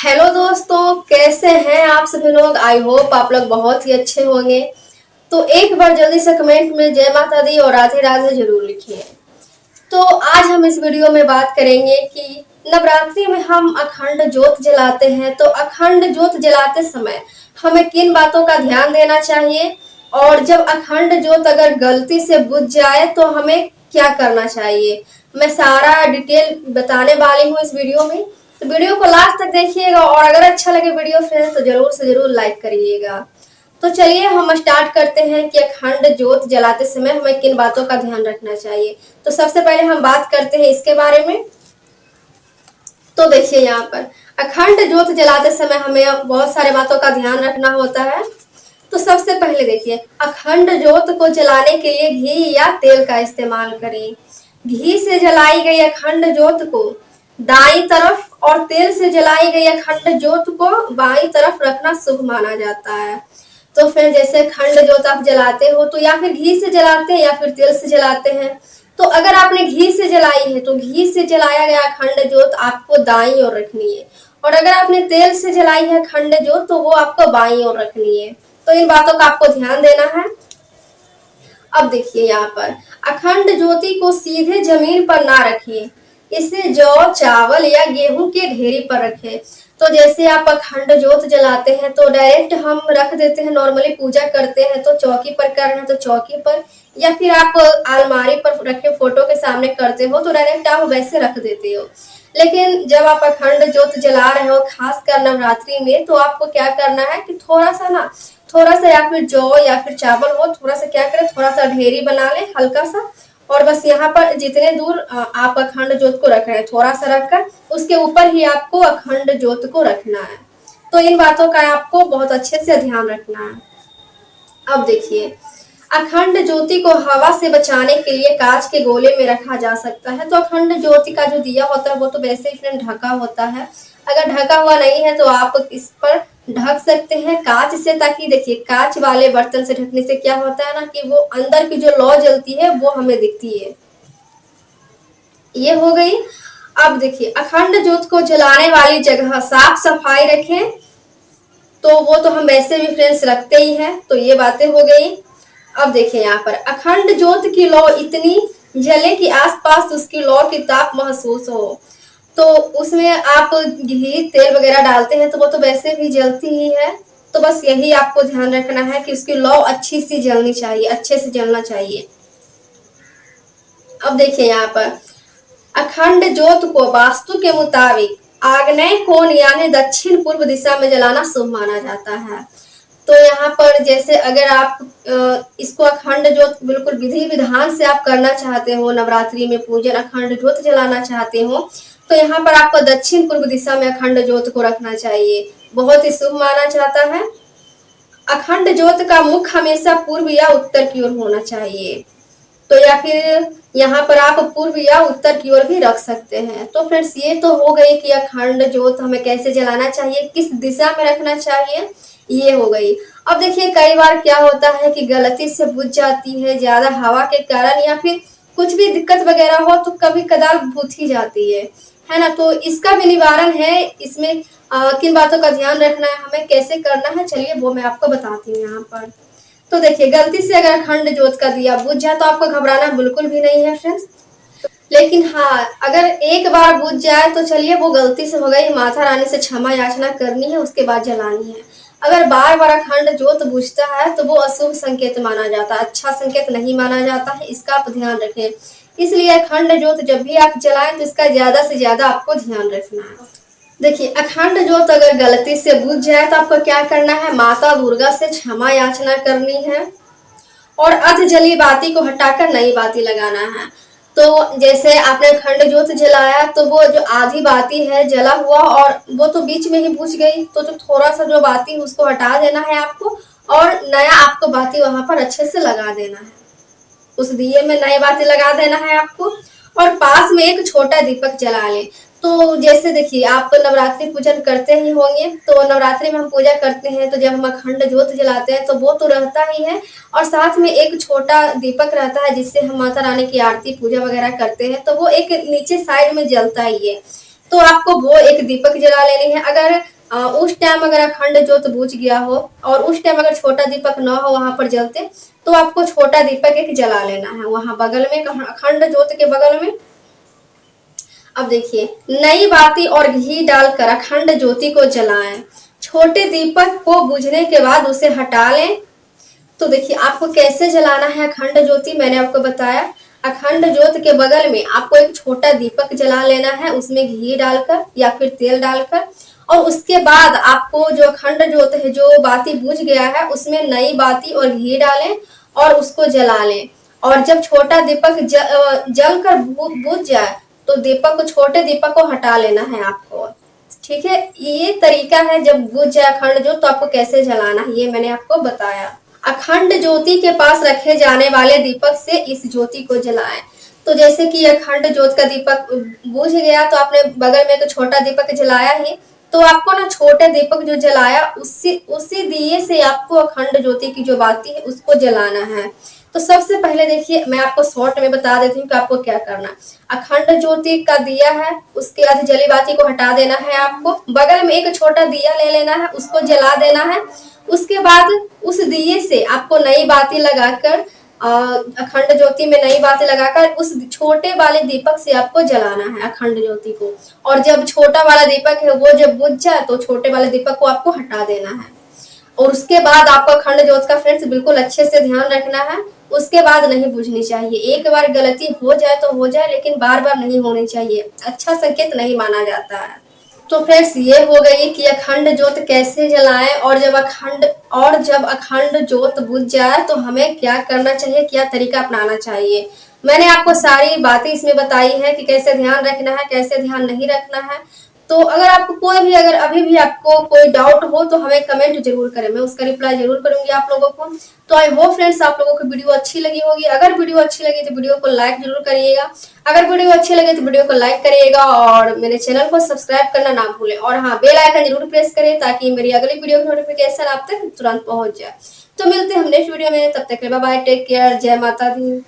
Hello दोस्तों, कैसे हैं आप सभी लोग। आई होप आप लोग बहुत ही अच्छे होंगे। तो एक बार जल्दी से कमेंट में जय माता दी और राधे राधे जरूर लिखिए। तो आज हम इस वीडियो में बात करेंगे कि नवरात्रि में हम अखंड ज्योत जलाते हैं, तो अखंड ज्योत जलाते समय हमें किन बातों का ध्यान देना चाहिए, और जब अखंड ज्योत अगर गलती से बुझ जाए तो हमें क्या करना चाहिए। मैं सारा डिटेल बताने वाली हूँ इस वीडियो में, तो वीडियो को लास्ट तक देखिएगा। और अगर अच्छा लगे वीडियो फ्रेंड्स तो जरूर से जरूर लाइक करिएगा। तो चलिए हम स्टार्ट करते हैं कि अखंड ज्योत जलाते समय हमें किन बातों का ध्यान रखना चाहिए। तो सबसे पहले हम बात करते हैं इसके बारे में। तो देखिए यहाँ पर अखंड ज्योत जलाते समय हमें बहुत सारे बातों का ध्यान रखना होता है। तो सबसे पहले देखिए, अखंड ज्योत को जलाने के लिए घी या तेल का इस्तेमाल करें। घी से जलाई गई अखंड ज्योत को दाईं तरफ और तेल से जलाई गई अखंड ज्योत को बाईं तरफ रखना शुभ माना जाता है। तो फिर जैसे अखंड ज्योत आप जलाते हो तो या फिर घी से जलाते हैं या फिर तेल से जलाते हैं। तो अगर आपने घी से जलाई है तो घी से जलाया गया अखंड ज्योत आपको दाईं ओर रखनी है, और अगर आपने तेल से जलाई है अखंड ज्योत तो वो आपको बाईं ओर रखनी है। तो इन बातों का आपको ध्यान देना है। अब देखिए यहाँ पर अखंड ज्योति को सीधे जमीन पर ना रखिए, इसे जौ चावल या गेहूं के ढेरी पर रखें। तो जैसे आप अखंड ज्योत जलाते हैं तो डायरेक्ट हम रख देते हैं, नॉर्मली पूजा करते हैं तो चौकी पर कर रहे हैं तो चौकी पर, या फिर आप अलमारी पर रखे फोटो के सामने करते हो तो डायरेक्ट आप वैसे रख देते हो। लेकिन जब आप अखंड ज्योत जला रहे हो खासकर नवरात्रि में तो आपको क्या करना है कि थोड़ा सा या फिर जौ या फिर चावल हो, थोड़ा सा क्या करें, थोड़ा सा ढेरी बना ले हल्का सा, और बस यहाँ पर जितने दूर आप अखंड ज्योत को रख रहे हैं थोड़ा सा रखकर उसके ऊपर ही आपको अखंड ज्योत को रखना है। तो इन बातों का आपको बहुत अच्छे से ध्यान रखना है। अब देखिए, अखंड ज्योति को हवा से बचाने के लिए कांच के गोले में रखा जा सकता है। तो अखंड ज्योति का जो दिया होता है वो तो वैसे ही फ्रेंड ढका होता है, अगर ढका हुआ नहीं है तो आप इस पर ढक सकते हैं कांच से, ताकि देखिए कांच वाले बर्तन से ढकने से क्या होता है ना कि वो अंदर की जो लौ जलती है वो हमें दिखती है। ये हो गई। अब देखिए, अखंड ज्योत को जलाने वाली जगह साफ सफाई रखें। तो वो तो हम वैसे भी फ्रेंड्स रखते ही हैं, तो ये बातें हो गई। अब देखिए यहाँ पर अखंड ज्योत की लौ इतनी जले कि आसपास उसकी लौ की ताप महसूस हो। तो उसमें आप घी तेल वगैरह डालते हैं तो वो तो वैसे भी जलती ही है, तो बस यही आपको ध्यान रखना है कि उसकी लौ अच्छी सी जलनी चाहिए, अच्छे से जलना चाहिए। अब देखिए यहाँ पर अखंड ज्योत को वास्तु के मुताबिक आग्नेय कोण यानी दक्षिण पूर्व दिशा में जलाना शुभ माना जाता है। तो यहाँ पर जैसे अगर आप इसको अखंड ज्योत बिल्कुल विधि विधान से आप करना चाहते हो, नवरात्रि में पूजन अखंड ज्योत जलाना चाहते हो, तो यहाँ पर आपको दक्षिण पूर्व दिशा में अखंड ज्योत को रखना चाहिए, बहुत ही शुभ माना जाता है। अखंड ज्योत का मुख हमेशा पूर्व या उत्तर की ओर होना चाहिए। तो या फिर यहाँ पर आप पूर्व या उत्तर की ओर भी रख सकते हैं। तो फ्रेंड्स ये तो हो गई कि अखंड ज्योत हमें कैसे जलाना चाहिए, किस दिशा में रखना चाहिए, ये हो गई। अब देखिए कई बार क्या होता है कि गलती से बुझ जाती है, ज्यादा हवा के कारण या फिर कुछ भी दिक्कत वगैरह हो तो कभी कदार बुझ ही जाती है ना। तो इसका भी निवारण है, इसमें किन बातों का ध्यान रखना है, हमें कैसे करना है, चलिए वो मैं आपको बताती हूँ यहाँ पर। तो देखिए गलती से अगर अखंड ज्योत का दिया बुझ जाए तो आपको घबराना बिल्कुल भी नहीं है फ्रेंड्स। लेकिन हाँ, अगर एक बार बुझ जाए तो चलिए वो गलती से हो गई, माता रानी से क्षमा याचना करनी है, उसके बाद जलानी है। अगर बार बार अखंड ज्योत बुझता है तो वो अशुभ संकेत माना जाता है, अच्छा संकेत नहीं माना जाता है, इसका आप ध्यान रखें। इसलिए अखंड ज्योत जब भी आप जलाएं तो इसका ज्यादा से ज्यादा आपको ध्यान रखना है। देखिए अखंड ज्योत अगर गलती से बुझ जाए तो आपको क्या करना है, माता दुर्गा से क्षमा याचना करनी है और अध जली बाती को हटाकर नई बाती लगाना है। तो जैसे आपने अखंड ज्योत जलाया तो वो जो आधी बाती है जला हुआ और वो तो बीच में ही बुझ गई, तो जो थोड़ा सा जो बाती उसको हटा देना है आपको, और नया आपको बाती वहां पर अच्छे से लगा देना है, उस दिए में नई बाती लगा देना है आपको। और पास में एक छोटा दीपक जला लें। तो जैसे देखिए आप नवरात्रि पूजन करते ही होंगे, तो नवरात्रि में हम पूजा करते हैं तो जब हम अखंड ज्योत जलाते हैं तो वो तो रहता ही है, और साथ में एक छोटा दीपक रहता है जिससे हम माता रानी की आरती पूजा वगैरह करते हैं, तो वो एक नीचे साइड में जलता ही है। तो आपको वो एक दीपक जला लेनी है। अगर उस टाइम अगर अखंड ज्योत बुझ गया हो और उस टाइम अगर छोटा दीपक न हो वहां पर जलते, तो आपको छोटा दीपक एक जला लेना है वहां बगल में, अखंड ज्योत के बगल में। अब देखिए, नई बाती और घी डालकर अखंड ज्योति को जलाएं। छोटे दीपक को बुझने के बाद उसे हटा लें। तो देखिए आपको कैसे जलाना है अखंड ज्योति, मैंने आपको बताया। अखंड ज्योत के बगल में आपको एक छोटा दीपक जला लेना है, उसमें घी डालकर या फिर तेल डालकर, और उसके बाद आपको जो अखंड ज्योत है, जो बाती बुझ गया है, उसमें नई बाती और घी डालें और उसको जला लें। और जब छोटा दीपक जल कर बुझ जाए, तो दीपक को, छोटे दीपक को हटा लेना है आपको। ठीक है, ये तरीका है जब बुझ जाए अखंड ज्योत तो आपको कैसे जलाना है, ये मैंने आपको बताया। अखंड ज्योति के पास रखे जाने वाले दीपक से इस ज्योति को जलाएं। तो जैसे कि अखंड ज्योत का दीपक बुझ गया तो आपने बगल में एक छोटा दीपक जलाया ही, तो आपको ना छोटे दीपक जो जलाया उसी दिए से आपको अखंड ज्योति की जो बाती है उसको जलाना है। तो सबसे पहले देखिए, मैं आपको शॉर्ट में बता देती हूँ कि आपको क्या करना। अखंड ज्योति का दिया है, उसके आधी जली बाती को हटा देना है आपको। बगल में एक छोटा दिया ले लेना है, उसको जला देना है। उसके बाद उस दिए से आपको नई बाती लगाकर, अखंड ज्योति में नई बाती लगाकर उस छोटे वाले दीपक से आपको जलाना है अखंड ज्योति को। और जब छोटा वाला दीपक है वो जब बुझ जाए तो छोटे वाले दीपक को आपको हटा देना है। और उसके बाद आपको अखंड ज्योत का फ्रेंड्स बिल्कुल अच्छे से ध्यान रखना है, उसके बाद नहीं बुझनी चाहिए। एक बार गलती हो जाए तो हो जाए, लेकिन बार बार नहीं होनी चाहिए, अच्छा संकेत नहीं माना जाता है। तो फ्रेंड्स ये हो गई कि अखंड ज्योत कैसे जलाएं, और जब अखंड ज्योत बुझ जाए तो हमें क्या करना चाहिए, क्या तरीका अपनाना चाहिए। मैंने आपको सारी बातें इसमें बताई है कि कैसे ध्यान रखना है, कैसे ध्यान नहीं रखना है। तो अगर आपको अगर अभी भी आपको कोई डाउट हो तो हमें कमेंट जरूर करें, मैं उसका रिप्लाई जरूर करूंगी आप लोगों को। तो आई होप फ्रेंड्स आप लोगों को वीडियो अच्छी लगी होगी। अगर वीडियो अच्छी लगी तो वीडियो को लाइक जरूर करिएगा। अगर वीडियो अच्छी लगे तो वीडियो को लाइक करिएगा और मेरे चैनल को सब्सक्राइब करना ना भूलें। और हाँ, बेल आइकन जरूर प्रेस करें ताकि मेरी अगली वीडियो की नोटिफिकेशन आप तक तुरंत पहुंच जाए। तो मिलते हैं हम नेक्स्ट वीडियो में, तब तक बाय बाय, टेक केयर, जय माता दी।